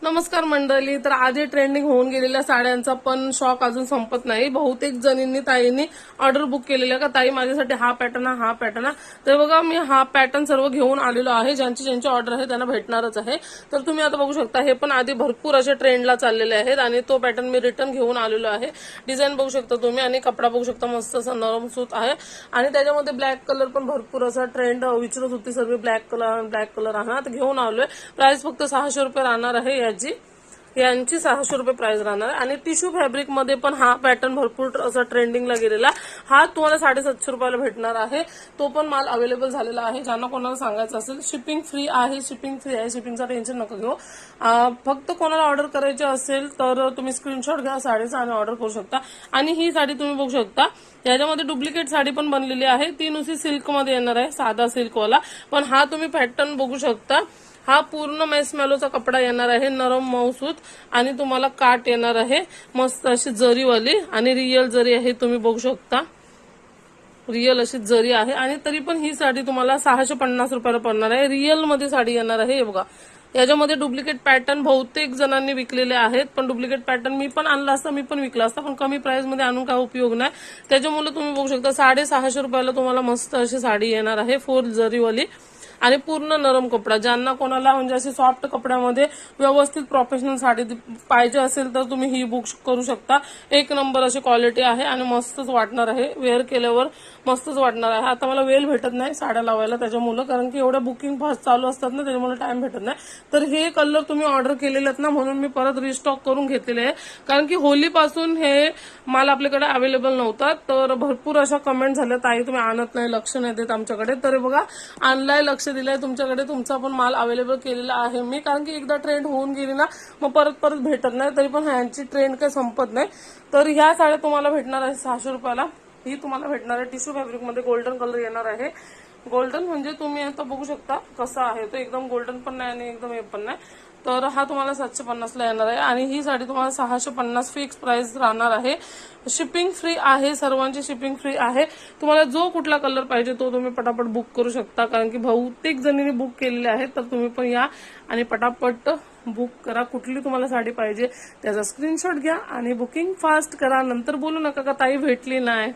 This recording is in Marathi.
नमस्कार मंडळी. तर आधी ट्रेंडिंग होऊन गेलेल्या साड्यांचा पण शॉक अजून संपत नाही. बहुतेक जणींनी ताईंनी ऑर्डर बुक केलेल्या का ताई माझ्यासाठी हा पॅटर्न. तर बघा मी हा पॅटर्न सर्व घेऊन आलेलो आहे. ज्यांची ऑर्डर आहे त्यांना भेटणारच आहे. तर तुम्ही आता बघू शकता हे पण आधी भरपूर असे ट्रेंडला चाललेले आहेत आणि तो पॅटर्न मी रिटर्न घेऊन आलेलो आहे. डिझाईन बघू शकता तुम्ही आणि कपडा बघू शकता, मस्त असा नरम सूत आहे आणि त्याच्यामध्ये ब्लॅक कलर पण भरपूर असा ट्रेंड विचारत होती सर्व. ब्लॅक कलर आहे ना, तर घेऊन आलोय. प्राइस फक्त 600 रुपये राहणार आहे. यांची 600 रुपये प्राइस राहणार आहे आणि टिश्यू फॅब्रिक मध्ये पण हा पॅटर्न भरपूर असा ट्रेंडिंगला गेलेला. हा तुम्हाला 750 रुपयाला भेटणार आहे. तो पण माल अवेलेबल झालेला आहे. ज्यांना कोणाला सांगायचं असेल शिपिंग फ्री आहे. शिपिंगचा टेन्शन नका घेऊ. फक्त कोणाला ऑर्डर करायची असेल तर तुम्ही स्क्रीनशॉट घ्या साडीचा आणि ऑर्डर करू शकता. आणि ही साडी तुम्ही बघू शकता, याच्यामध्ये डुप्लिकेट साडी पण बनलेली आहे. ती नुसती सिल्क मध्ये येणार आहे, साधा सिल्कवाला. पण हा तुम्ही पॅटर्न बघू शकता. हा पूर्ण मेसमॅलोचा कपडा येणार आहे, नरम मऊसूत आणि तुम्हाला काट येणार आहे मस्त अशी जरीवाली आणि रिअल जरी आहे. तुम्ही बघू शकता रिअल अशी जरी आहे आणि तरी पण ही साडी तुम्हाला 650 रुपयाला पडणार आहे. रिअल मध्ये साडी येणार आहे. हे बघा, याच्यामध्ये डुप्लिकेट पॅटर्न बहुतेक जणांनी विकलेले आहेत. पण डुप्लिकेट पॅटर्न मी पण आणला असता, मी पण विकला असता, पण कमी प्राइस मध्ये आणून काय उपयोग नाही. त्याच्यामुळे तुम्ही बघू शकता 650 रुपयाला तुम्हाला मस्त अशी साडी येणार आहे, 4 जरीवाली आणि पूर्ण नरम कपडा. ज्यांना कोणाला म्हणजे अशी सॉफ्ट कपड्यामध्ये व्यवस्थित प्रोफेशनल साडी पाहिजे असेल तर तुम्ही ही बुक करू शकता. एक नंबर अशी क्वालिटी आहे आणि मस्तच वाटणार आहे. वेअर केल्यावर मस्तच वाटणार आहे. आता मला वेळ भेटत नाही साड्या लावायला त्याच्यामुळे, कारण की एवढ्या बुकिंग फास्ट चालू असतात ना, त्याच्यामुळे टाइम भेटत नाही. तर हे कलर तुम्ही ऑर्डर केलेले आहेत ना, म्हणून मी परत रिस्टॉक करून घेतलेले आहे. कारण की होलीपासून हे माल आपल्याकडे अवेलेबल नव्हता. तर भरपूर अशा कमेंट झाल्या, ताई तुम्ही आणत नाही, लक्ष नाही देत आमच्याकडे. तर बघा आणलाय, लक्ष दिलंय तुमच्याकडे, तुमचा पण माल अवेलेबल केलेला आहे मी. कारण की एकदा ट्रेंड होऊन गेली ना मग परत भेटत नाही. तरी पण ह्यांची ट्रेंड काही संपत नाही. तर ह्या साड्या तुम्हाला भेटणार आहे 600 रुपयाला. ही तुम्हाला भेटणार आहे टिश्यू फॅब्रिक मध्ये. गोल्डन कलर येणार आहे. गोल्डन म्हणजे तुम्ही आता बघू शकता कसा आहे तो. एकदम गोल्डन पण नाही आणि एकदम हे पण नाही. तर हा तुम्हाला 750 ला येणार आहे आणि ही साडी तुम्हाला 650 फिक्स प्राइस राहणार आहे. शिपिंग फ्री आहे, सर्वांची शिपिंग फ्री आहे. तुम्हाला जो कुठला कलर पाहिजे तो तुम्ही पटापट बुक करू शकता. कारण की बहुतेक जणींनी बुक केलेले आहे. तर तुम्ही पण या आणि पटापट बुक करा. कुठली तुम्हाला साडी पाहिजे त्याचा स्क्रीनशॉट घ्या आणि बुकिंग फास्ट करा. नंतर बोलू नका का ताई भेटली नाही.